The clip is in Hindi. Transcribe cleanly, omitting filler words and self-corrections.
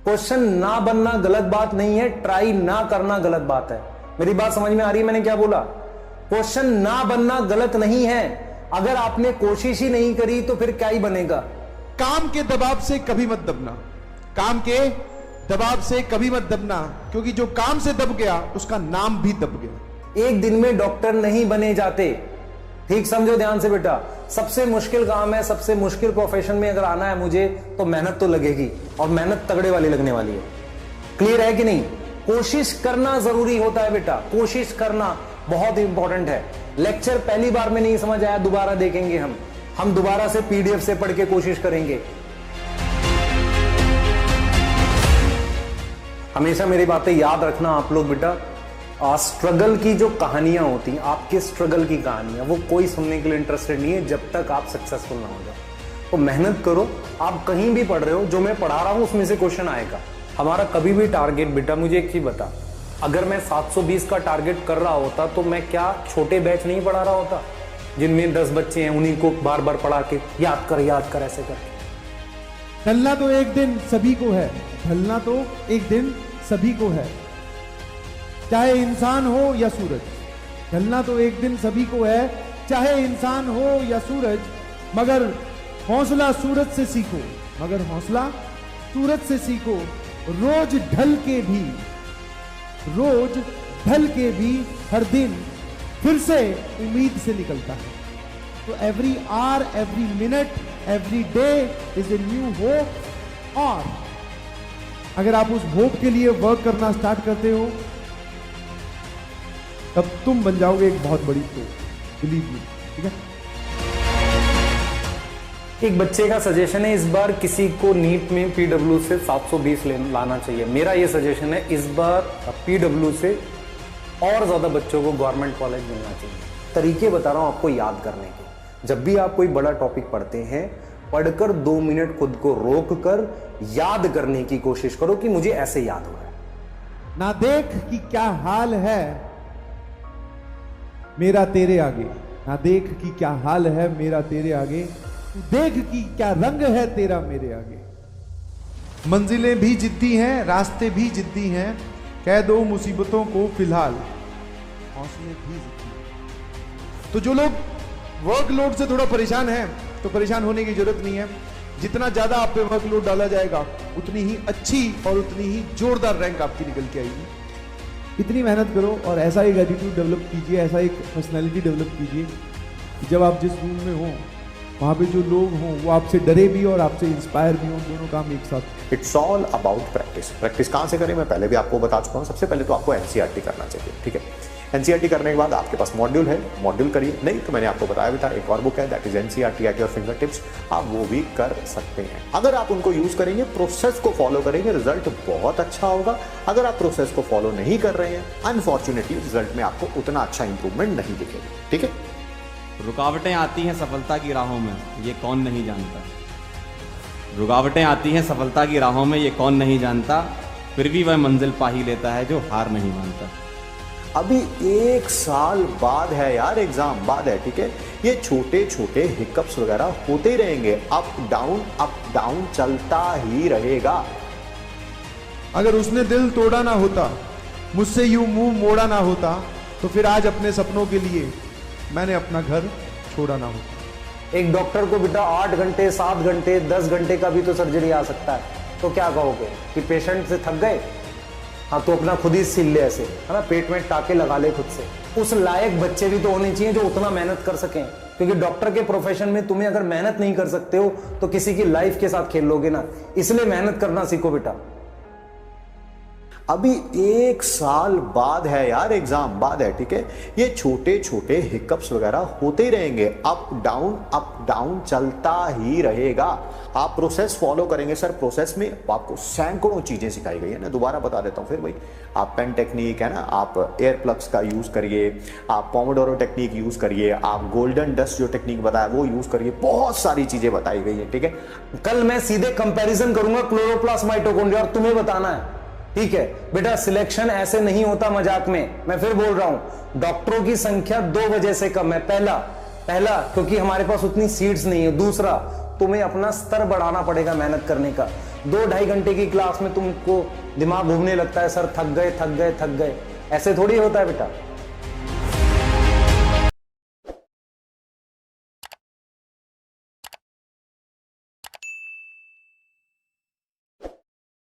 क्वेश्चन ना बनना गलत बात नहीं है, ट्राई ना करना गलत बात है। मेरी बात समझ में आ रही है मैंने क्या बोला? क्वेश्चन ना बनना गलत नहीं है, अगर आपने कोशिश ही नहीं करी तो फिर क्या ही बनेगा। काम के दबाव से कभी मत दबना, काम के दबाव से कभी मत दबना, क्योंकि जो काम से दब गया उसका नाम भी दब गया। एक दिन में डॉक्टर नहीं बने जाते, ठीक समझो ध्यान से बेटा। सबसे मुश्किल काम है, सबसे मुश्किल प्रोफेशन में अगर आना है मुझे तो मेहनत तो लगेगी, और मेहनत तगड़े वाली लगने वाली है। क्लियर है कि नहीं? कोशिश करना जरूरी होता है बेटा, कोशिश करना बहुत इंपॉर्टेंट है। लेक्चर पहली बार में नहीं समझ आया, दोबारा देखेंगे हम दोबारा से पीडीएफ से पढ़ के कोशिश करेंगे। हमेशा मेरी बातें याद रखना आप लोग बेटा। स्ट्रगल की जो कहानियां होती हैं, आपके स्ट्रगल की कहानियां, वो कोई सुनने के लिए इंटरेस्टेड नहीं है जब तक आप सक्सेसफुल ना हो जाओ। तो मेहनत करो, आप कहीं भी पढ़ रहे हो, जो मैं पढ़ा रहा हूं उसमें से क्वेश्चन आएगा। हमारा कभी भी टारगेट बेटा, मुझे एक चीज बता, अगर मैं 720 का टारगेट कर रहा होता तो मैं क्या छोटे बैच नहीं पढ़ा रहा होता जिनमें 10 बच्चे हैं, उन्हीं को बार बार पढ़ा के याद कर ऐसे कर। ढलना तो एक दिन सभी को है, ढलना तो एक दिन सभी को है, चाहे इंसान हो या सूरज। ढलना तो एक दिन सभी को है, चाहे इंसान हो या सूरज, मगर हौसला सूरज से सीखो, मगर हौसला सूरज से सीखो। रोज ढल के भी हर दिन फिर से उम्मीद से निकलता है। तो every hour, every minute, every day is a new hope. और अगर आप उस होप के लिए वर्क करना स्टार्ट करते हो तब तुम बन जाओगे एक बहुत बड़ी तो, बिलीव मी। ठीक है, एक बच्चे का सजेशन है, इस बार किसी को नीट में पीडब्ल्यू से 720 लाना चाहिए। मेरा ये सजेशन है, इस बार पीडब्ल्यू से और ज्यादा बच्चों को गवर्नमेंट कॉलेज मिलना चाहिए। तरीके बता रहा हूं आपको याद करने के। जब भी आप कोई बड़ा टॉपिक पढ़ते हैं, पढ़कर 2 मिनट खुद को रोक कर याद करने की कोशिश करो कि मुझे ऐसे याद हो रहा है। ना देख कि क्या हाल है मेरा तेरे आगे, ना देख कि क्या हाल है मेरा तेरे आगे, तू देख कि क्या रंग है तेरा मेरे आगे। मंजिलें भी जिद्दी हैं, रास्ते भी जिद्दी हैं, कह दो मुसीबतों को फिलहाल, हौसले भी जिद्दी हैं। तो जो लोग वर्कलोड से थोड़ा परेशान हैं तो परेशान होने की जरूरत नहीं है। जितना ज्यादा आप पे वर्कलोड डाला जाएगा उतनी ही अच्छी और उतनी ही जोरदार रैंक आपकी निकल के आएगी। इतनी मेहनत करो और ऐसा एक एटीट्यूड डेवलप कीजिए, ऐसा एक पर्सनैलिटी डेवलप कीजिए कि जब आप जिस रूम में हो वहाँ पे जो लोग हों वो आपसे डरे भी और आपसे इंस्पायर भी हों, दोनों काम एक साथ। It's all about practice. Practice कहाँ से करें मैं पहले भी आपको बता चुका हूँ। सबसे पहले तो आपको एनसीईआरटी करना चाहिए, ठीक है। एनसीईआरटी करने के बाद आपके पास मॉड्यूल है, मॉड्यूल करिए। नहीं तो मैंने आपको बताया भी था, एक और बुक है, that is NCERT at your finger tips, आप वो भी कर सकते हैं। अगर आप उनको यूज करेंगे, प्रोसेस को फॉलो करेंगे, रिजल्ट बहुत अच्छा होगा। अगर आप प्रोसेस को फॉलो नहीं कर रहे हैं, अनफॉर्चुनेटली रिजल्ट में आपको उतना अच्छा इंप्रूवमेंट नहीं दिखेगा, ठीक है। रुकावटें आती हैं सफलता की राहों में, ये कौन नहीं जानता। रुकावटें आती हैं सफलता की राहों में, ये कौन नहीं जानता, फिर भी वह मंजिल पा ही लेता है जो हार नहीं मानता। अभी 1 साल बाद है यार, एग्जाम बाद है, ठीक है। ये छोटे छोटे हिकअप्स वगैरह होते ही रहेंगे, अप डाउन चलता ही रहेगा। अगर उसने दिल तोड़ा ना होता, मुझसे यूं मुंह मोड़ा ना होता, तो फिर आज अपने सपनों के लिए मैंने अपना घर छोड़ा ना होता। एक डॉक्टर को बेटा 8 घंटे, 7 घंटे, 10 घंटे का भी तो सर्जरी आ सकता है, तो क्या कहोगे कि पेशेंट से थक गए? हाँ, तो अपना खुद ही सिल ले ऐसे, है ना, पेट में टाके लगा ले खुद से। उस लायक बच्चे भी तो होने चाहिए जो उतना मेहनत कर सकें, क्योंकि डॉक्टर के प्रोफेशन में तुम्हें अगर मेहनत नहीं कर सकते हो तो किसी की लाइफ के साथ खेल लोगे ना। इसलिए मेहनत करना सीखो बेटा। अभी 1 साल बाद है यार, एग्जाम बाद है, ठीक है। ये छोटे छोटे हिकअप्स वगैरह होते ही रहेंगे, अप डाउन चलता ही रहेगा। आप प्रोसेस फॉलो करेंगे सर, प्रोसेस में आपको सैकड़ों चीजें सिखाई गई है ना। दोबारा बता देता हूँ फिर भाई, आप पेन टेक्निक है ना, आप एयर प्लग्स का यूज करिए, आप पोमोडोरो टेक्निक यूज करिए, आप गोल्डन डस्ट जो टेक्निक बताया वो यूज करिए, बहुत सारी चीजें बताई गई है, ठीक है। कल मैं सीधे कंपैरिजन करूंगा क्लोरोप्लास्ट माइटोकॉन्ड्रिया और तुम्हें बताना है, ठीक है बेटा। सिलेक्शन ऐसे नहीं होता मजाक में, मैं फिर बोल रहा हूं। डॉक्टरों की संख्या 2 वजह से कम है। पहला क्योंकि हमारे पास उतनी सीट्स नहीं है। दूसरा, तुम्हें अपना स्तर बढ़ाना पड़ेगा मेहनत करने का। 2-2.5 घंटे की क्लास में तुमको दिमाग घूमने लगता है, सर थक गए थक गए थक गए, ऐसे थोड़ी होता है बेटा।